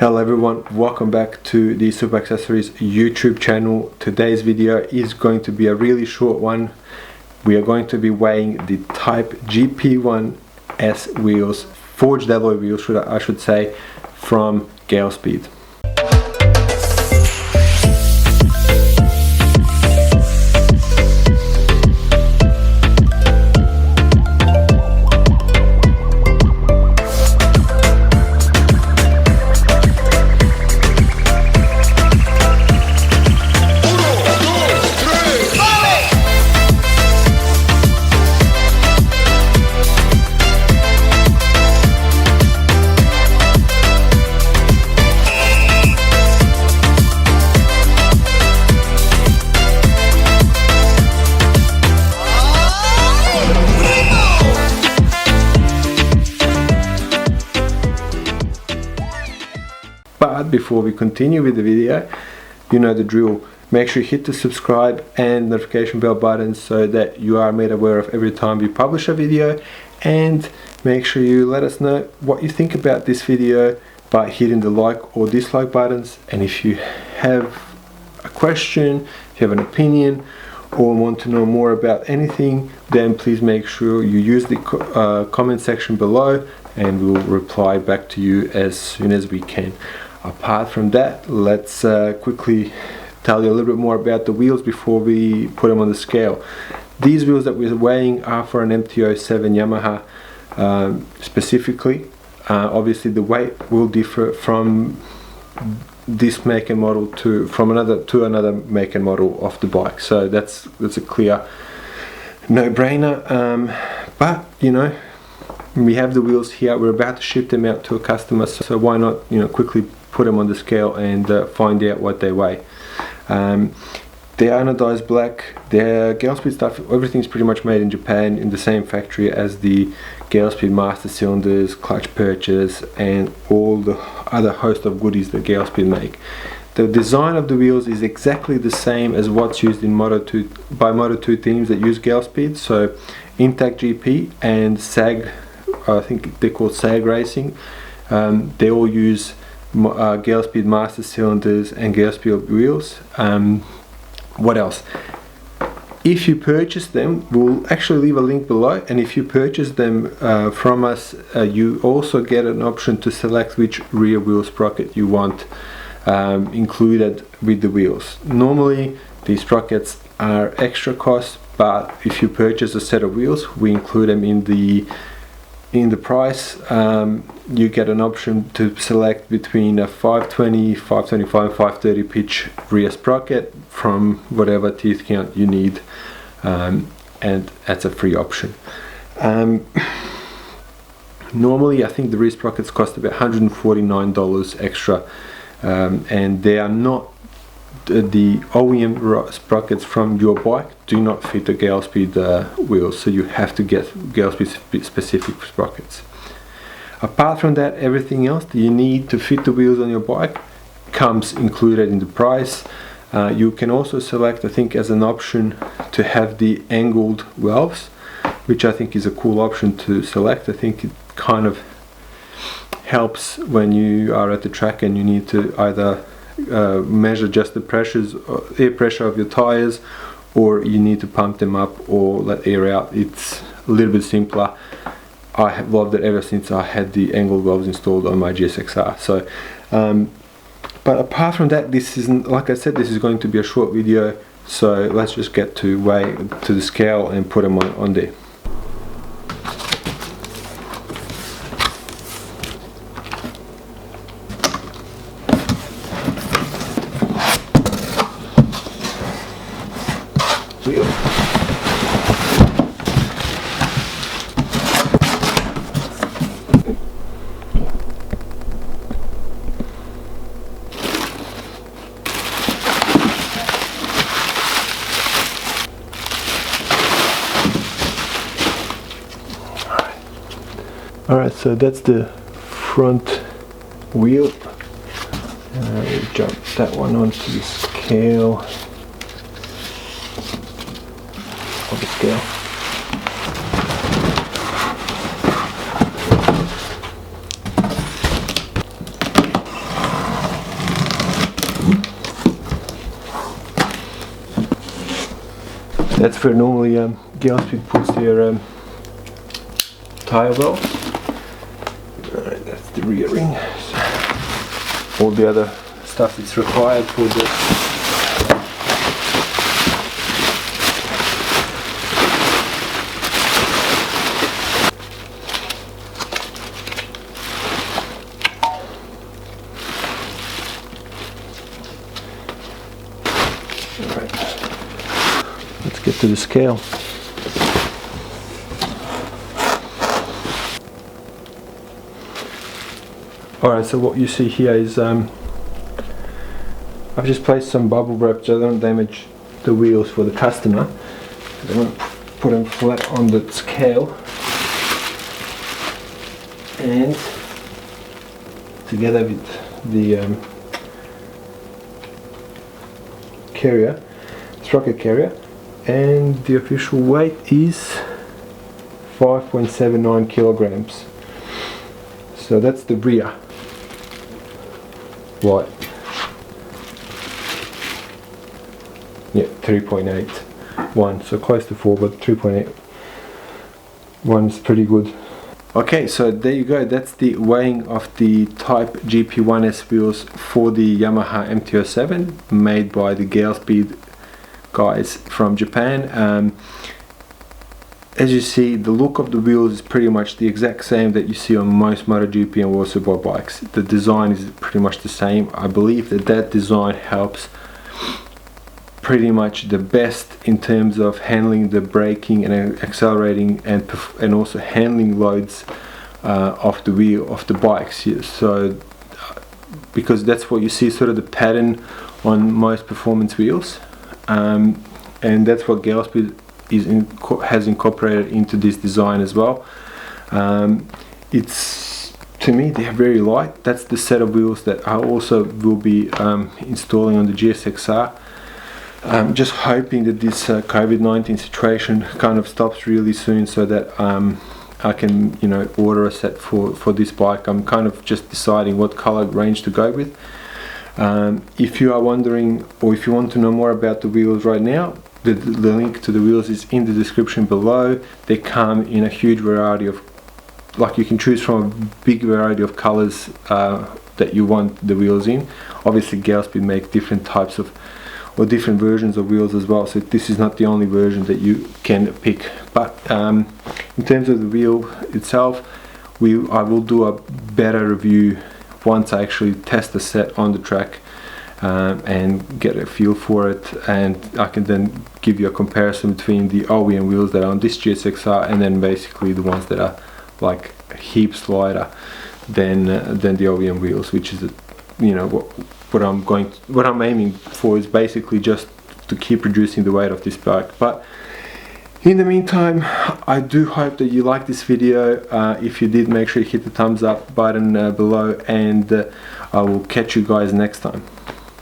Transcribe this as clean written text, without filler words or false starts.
Hello everyone, welcome back to the Super Accessories YouTube channel. Today's video is going to be a really short one. We are going to be weighing the Type-GP1S wheels, forged alloy wheels I should say, from Gale Speed. But before we continue with the video, you know the drill. Make sure you hit the subscribe and notification bell button so that you are made aware of every time we publish a video, and make sure you let us know what you think about this video by hitting the like or dislike buttons. And if you have a question, if you have an opinion, or want to know more about anything, then please make sure you use the comment section below and we'll reply back to you as soon as we can. Apart from that, let's quickly tell you a little bit more about the wheels before we put them on the scale. These wheels that we're weighing are for an MT-07 Yamaha specifically. Obviously the weight will differ from this make and model to another make and model of the bike, so that's a clear no-brainer. But you know, we have the wheels here, we're about to ship them out to a customer, so why not, you know, quickly put them on the scale and find out what they weigh. They are anodized black, they're Gale Speed stuff, everything's pretty much made in Japan in the same factory as the Gale Speed master cylinders, clutch perches, and all the other host of goodies that Gale Speed make. The design of the wheels is exactly the same as what's used in Moto2 by Moto2 teams that use Gale Speed, so Intact GP and SAG, I think they're called SAG Racing, they all use Gale Speed master cylinders and Gale Speed wheels. What else? If you purchase them, we'll actually leave a link below, and if you purchase them from us, you also get an option to select which rear wheel sprocket you want included with the wheels. Normally these sprockets are extra cost, but if you purchase a set of wheels, we include them in the price. You get an option to select between a 520, 525 and 530 pitch rear sprocket from whatever teeth count you need, and that's a free option. Normally I think the rear sprockets cost about $149 extra, and they are not the OEM sprockets from your bike do not fit the Gale Speed wheels, so you have to get Gale Speed specific sprockets. Apart from that, everything else that you need to fit the wheels on your bike comes included in the price. You can also select, I think, as an option to have the angled valves, which I think is a cool option to select. I think it kind of helps when you are at the track and you need to either measure just the air pressure of your tires, or you need to pump them up or let air out. It's a little bit simpler. I have loved it ever since I had the angled valves installed on my GSXR. So but apart from that, this isn't, like I said, this is going to be a short video, so let's just get to weigh to the scale and put them on there. Alright, so that's the front wheel. We'll jump that one onto the scale. On the scale. That's where normally Gale Speed puts their tyre belts. Alright, that's the rear ring. So all the other stuff that's required for the get to the scale. Alright, so what you see here is I've just placed some bubble wrap so I don't damage the wheels for the customer. I'm going to put them flat on the scale, and together with the carrier, sprocket carrier, and the official weight is 5.79 kilograms. So that's the rear light. Yeah, 3.81, so close to 4, but 3.81 is pretty good. Okay, so there you go, that's the weighing of the Type-GP1S wheels for the Yamaha MT-07 made by the Gale Speed guys from Japan. As you see, the look of the wheels is pretty much the exact same that you see on most MotoGP and World Superbike bikes. The design is pretty much the same. I believe that design helps pretty much the best in terms of handling the braking and accelerating and also handling loads of the wheel of the bikes here. So because that's what you see, sort of the pattern on most performance wheels. And that's what Gale Speed has incorporated into this design as well. It's, to me, they're very light. That's the set of wheels that I also will be installing on the GSX-R. I'm just hoping that this COVID-19 situation kind of stops really soon, so that I can, you know, order a set for this bike. I'm kind of just deciding what color range to go with. If you are wondering, or if you want to know more about the wheels right now, the link to the wheels is in the description below. They come in a huge variety of, like, you can choose from a big variety of colors that you want the wheels in. Obviously Gale Speed make different types of, or different versions of wheels as well, so this is not the only version that you can pick. But in terms of the wheel itself, I will do a better review once I actually test the set on the track and get a feel for it, and I can then give you a comparison between the OEM wheels that are on this GSX-R and then basically the ones that are like heaps lighter than the OEM wheels, which is, you know, what I'm aiming for is basically just to keep reducing the weight of this bike. But in the meantime, I do hope that you like this video. If you did, make sure you hit the thumbs up button below, and I will catch you guys next time.